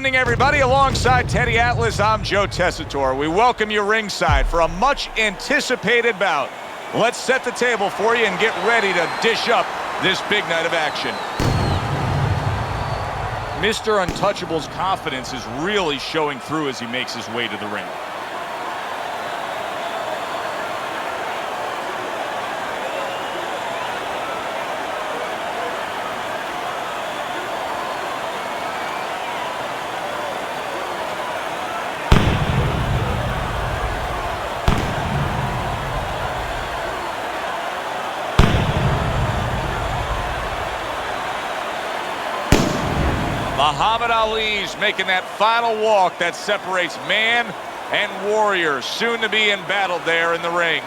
evening, everybody. Alongside Teddy Atlas, I'm Joe Tessitore. We welcome you ringside for a much-anticipated bout. Let's set the table for you and get ready to dish up this big night of action. Mr. Untouchable's confidence is really showing through as he makes his way to the ring. Muhammad Ali's making that final walk that separates man and warrior, soon to be embattled there in the ring.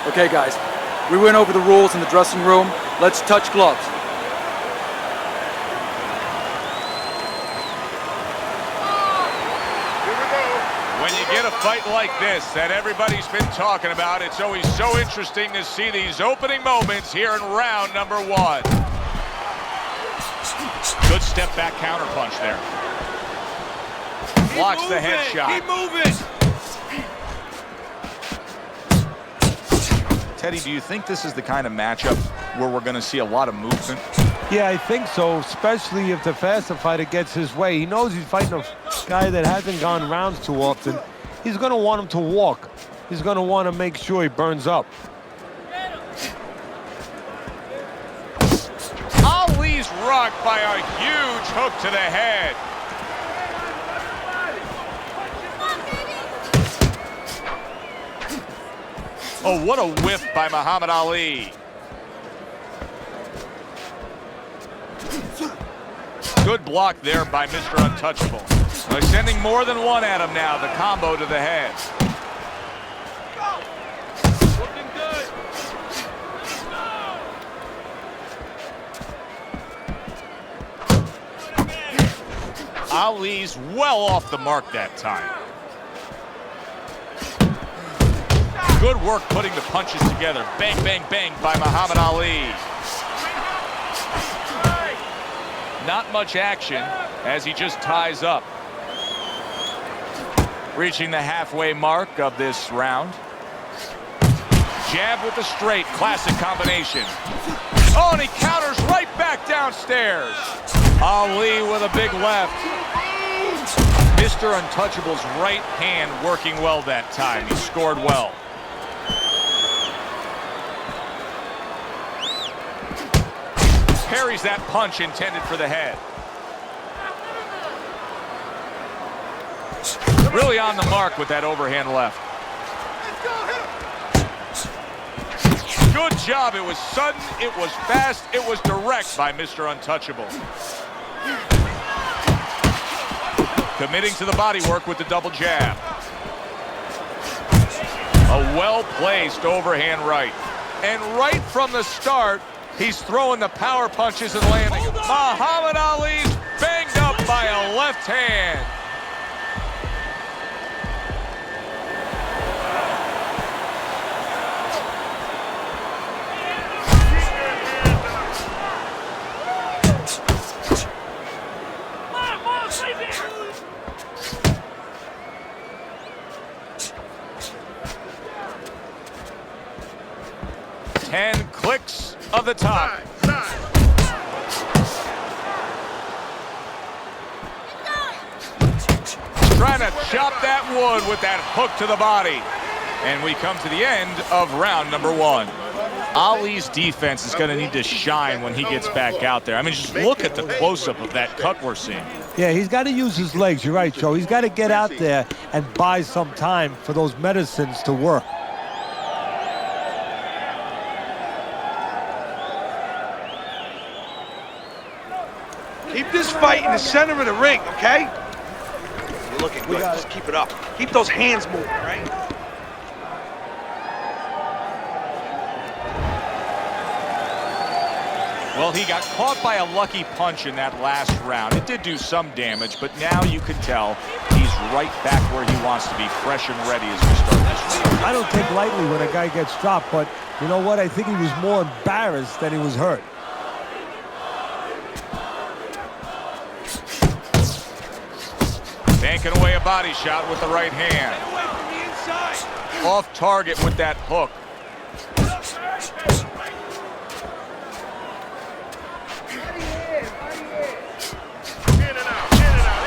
Okay, guys, we went over the rules in the dressing room. Let's touch gloves. When you get a fight like this that everybody's been talking about, it's always so interesting to see these opening moments here in round number one. Good step back counter punch there. Blocks the headshot. Keep moving. Teddy, do you think this is the kind of matchup where we're going to see a lot of movement? Yeah, I think so, especially if the faster fighter gets his way. He knows he's fighting a guy that hasn't gone rounds too often. He's going to want him to walk. He's going to want to make sure he burns up. Ali's rocked by a huge hook to the head. Oh, what a whip by Muhammad Ali. Good block there by Mr. Untouchable. They're sending more than one at him now. The combo to the head. Looking good. Ali's well off the mark that time. Good work putting the punches together. Bang, bang, bang by Muhammad Ali. Not much action as he just ties up. Reaching the halfway mark of this round. Jab with the straight, classic combination. Oh, and he counters right back downstairs. Ali with a big left. Mr. Untouchable's right hand working well that time. He scored well. Parries that punch intended for the head. Really on the mark with that overhand left. Good job. It was sudden, it was fast, it was direct by Mr. Untouchable. Committing to the body work with the double jab. A well-placed overhand right. And right from the start, he's throwing the power punches and landing. Muhammad Ali's banged up by a left hand. Clicks of the top. Trying to chop that wood with that hook to the body. And we come to the end of round number one. Ali's defense is going to need to shine when he gets back out there. I mean, just look at the close-up of that cut we're seeing. Yeah, he's got to use his legs. You're right, Joe. He's got to get out there and buy some time for those medicines to work. Keep this fight in the center of the ring, okay? You're looking good. Just keep it up. Keep those hands moving, right? Well, he got caught by a lucky punch in that last round. It did do some damage, but now you can tell he's right back where he wants to be, fresh and ready as we start this round. I don't take lightly when a guy gets dropped, but you know what? I think he was more embarrassed than he was hurt. Banking away a body shot with the right hand. Away from the inside. Off target with that hook.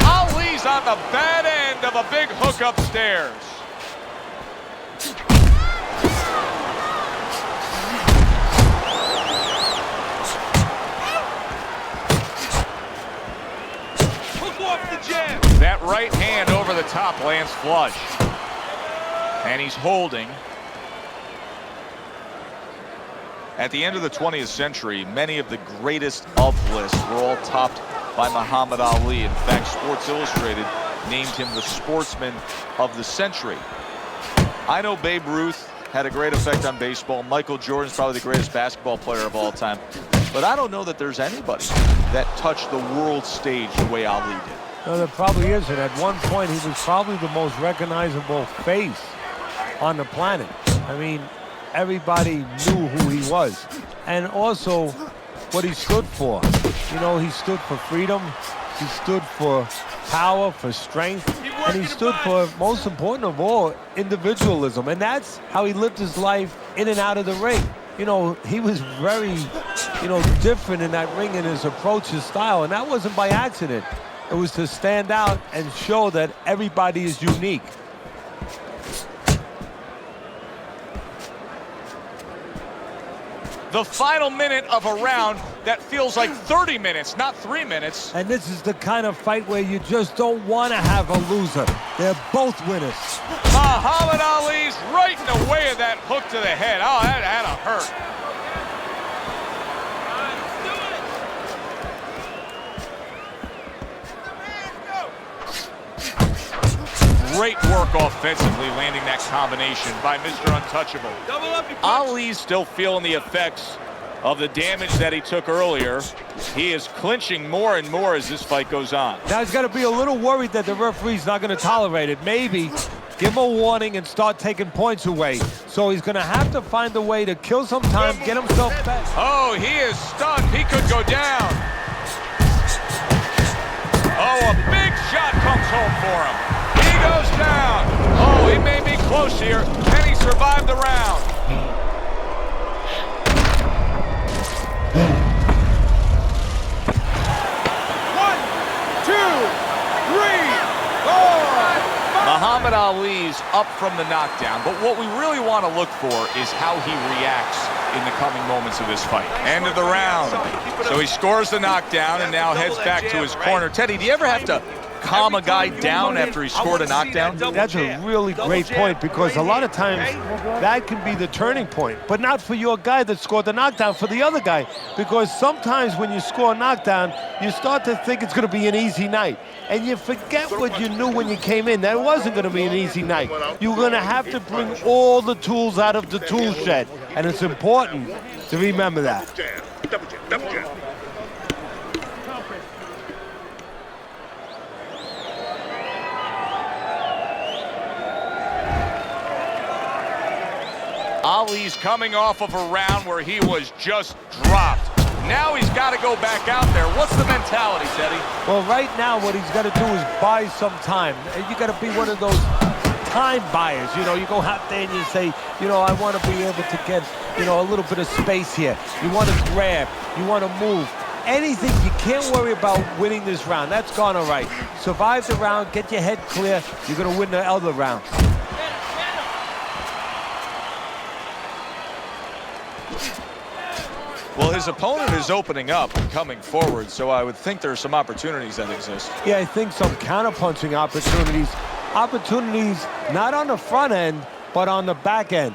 Ali's on the bad end of a big hook upstairs. Hook off the jab. That right hand over the top lands flush. And he's holding. At the end of the 20th century, many of the greatest of lists were all topped by Muhammad Ali. In fact, Sports Illustrated named him the sportsman of the century. I know Babe Ruth had a great effect on baseball. Michael Jordan's probably the greatest basketball player of all time. But I don't know that there's anybody that touched the world stage the way Ali did. No, there probably isn't. At one point, he was probably the most recognizable face on the planet. I mean, everybody knew who he was. And also, what he stood for. You know, he stood for freedom. He stood for power, for strength. And he stood for, most important of all, individualism. And that's how he lived his life in and out of the ring. You know, he was very, different in that ring in his approach, his style. And that wasn't by accident. It was to stand out and show that everybody is unique. The final minute of a round that feels like 30 minutes, not 3 minutes. And this is the kind of fight where you just don't want to have a loser. They're both winners. Muhammad Ali's right in the way of that hook to the head. Oh, that had to hurt. Great work offensively, landing that combination by Mr. Untouchable. Ali's still feeling the effects of the damage that he took earlier. He is clinching more and more as this fight goes on. Now he's got to be a little worried that the referee's not going to tolerate it. Maybe give him a warning and start taking points away. So he's going to have to find a way to kill some time, get himself back. Oh, he is stunned. He could go down. Oh, a big shot comes home for him. He goes down. Oh, he may be close here. Can he survive the round? One, two, three, four. Muhammad Ali's up from the knockdown, but what we really want to look for is how he reacts in the coming moments of this fight. End of the round. So he scores the knockdown and now heads back to his corner. Teddy, do you ever have to calm a guy down after he scored a knockdown? That's a really great point, because a lot of times that can be the turning point, but not for your guy that scored the knockdown, for the other guy, because sometimes when you score a knockdown, you start to think it's going to be an easy night, and you forget what you knew when you came in, that it wasn't going to be an easy night. You're going to have to bring all the tools out of the tool shed, and it's important to remember that. Double jab. Ali's coming off of a round where he was just dropped. Now he's got to go back out there. What's the mentality, Teddy? Well, right now what he's got to do is buy some time. You got to be one of those time buyers. You know, you go out there and you say, I want to be able to get, a little bit of space here. You want to grab. You want to move. Anything. You can't worry about winning this round. That's gone all right. Survive the round. Get your head clear. You're going to win the other round. Well, his opponent is opening up and coming forward, so I would think there are some opportunities that exist. Yeah, I think some counterpunching opportunities. Opportunities not on the front end, but on the back end.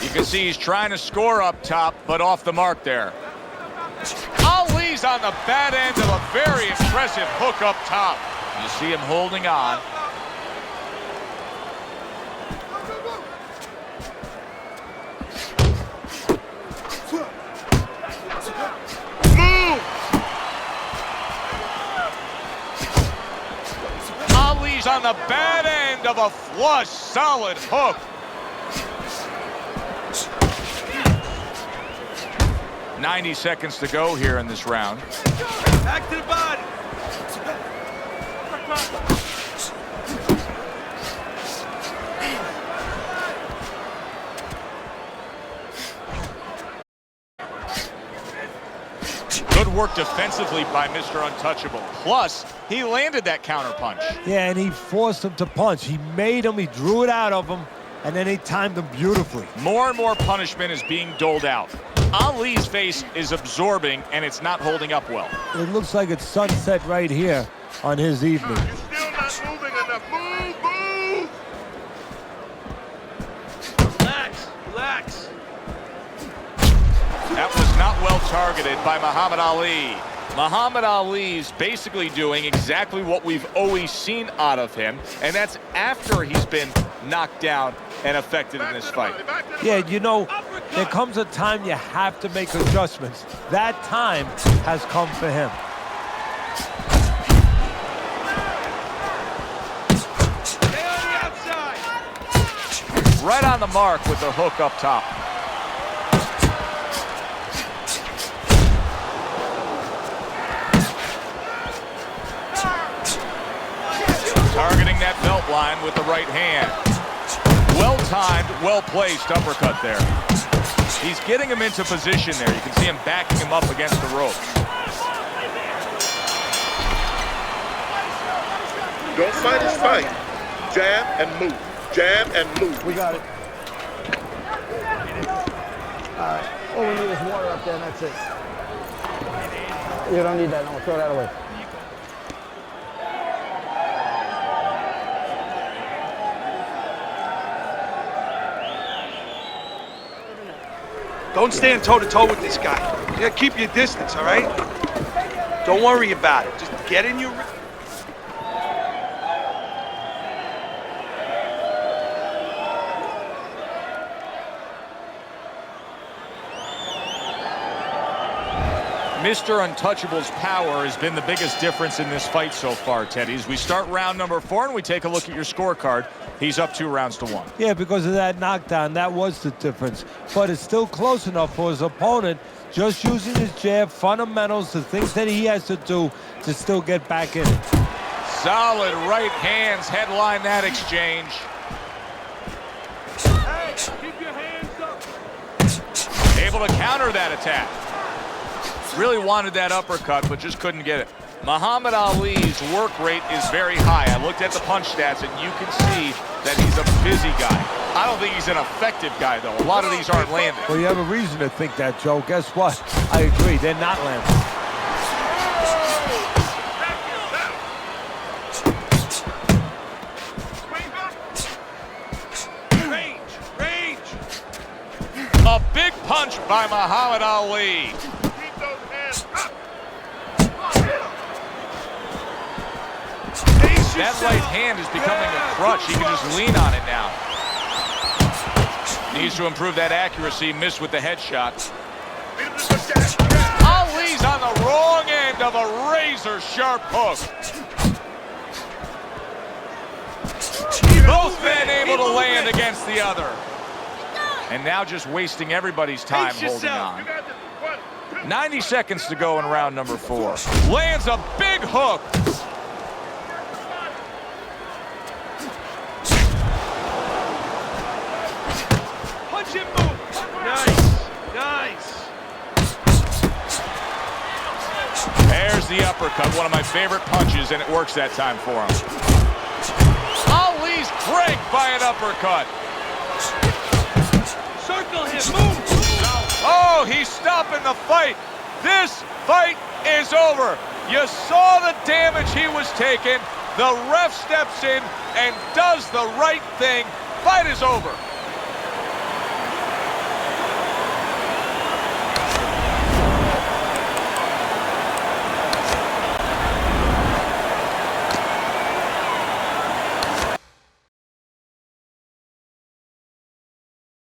You can see he's trying to score up top, but off the mark there. Ali's on the bad end of a very impressive hook up top. You see him holding on. Move! Ali's on the bad end of a flush, solid hook. 90 seconds to go here in this round. Back to the body. Good work defensively by Mr. Untouchable. Plus, he landed that counter punch. Yeah, and he forced him to punch. He made him, he drew it out of him, and then he timed him beautifully. More and more punishment is being doled out. Ali's face is absorbing, and it's not holding up well. It looks like it's sunset right here on his evening. You're still not moving enough. Move, move! Relax, relax. That was not well targeted by Muhammad Ali. Muhammad Ali's basically doing exactly what we've always seen out of him, and that's after he's been knocked down and affected in this fight. Yeah, you know, there comes a time you have to make adjustments. That time has come for him. Stay on the outside. Right on the mark with the hook up top. Targeting that belt line with the right hand. Well-timed, well-placed uppercut there. He's getting him into position there. You can see him backing him up against the ropes. Don't fight his fight. Jab and move. Jab and move. We got it. All right. All we need is water up there, and that's it. You don't need that. No, throw that away. Don't stand toe-to-toe with this guy. You gotta keep your distance, all right? Don't worry about it. Just get in your... Mr. Untouchable's power has been the biggest difference in this fight so far, Teddy. As we start round number 4 and we take a look at your scorecard, he's up 2 rounds to 1. Yeah, because of that knockdown, that was the difference. But it's still close enough for his opponent, just using his jab, fundamentals, the things that he has to do to still get back in it. Solid right hands headline that exchange. Hey, keep your hands up. Able to counter that attack. Really wanted that uppercut, but just couldn't get it. Muhammad Ali's work rate is very high. I looked at the punch stats, and you can see that he's a busy guy. I don't think he's an effective guy, though. A lot of these aren't landing. Well, you have a reason to think that, Joe. Guess what? I agree. They're not landing. Range, range. A big punch by Muhammad Ali. Keep those hands up. That right hand is becoming a crutch. He can just lean on it now. Needs to improve that accuracy. Missed with the headshot. Ali's on the wrong end of a razor-sharp hook. Both men able to land against the other. And now just wasting everybody's time holding on. 90 seconds to go in round number 4. Lands a big hook. Punch him, move. Nice, nice. There's the uppercut, one of my favorite punches, and it works that time for him. Ali's dragged by an uppercut. Circle him. Move. Oh, he's stopping the fight. This fight is over. You saw the damage he was taking. The ref steps in and does the right thing. Fight is over.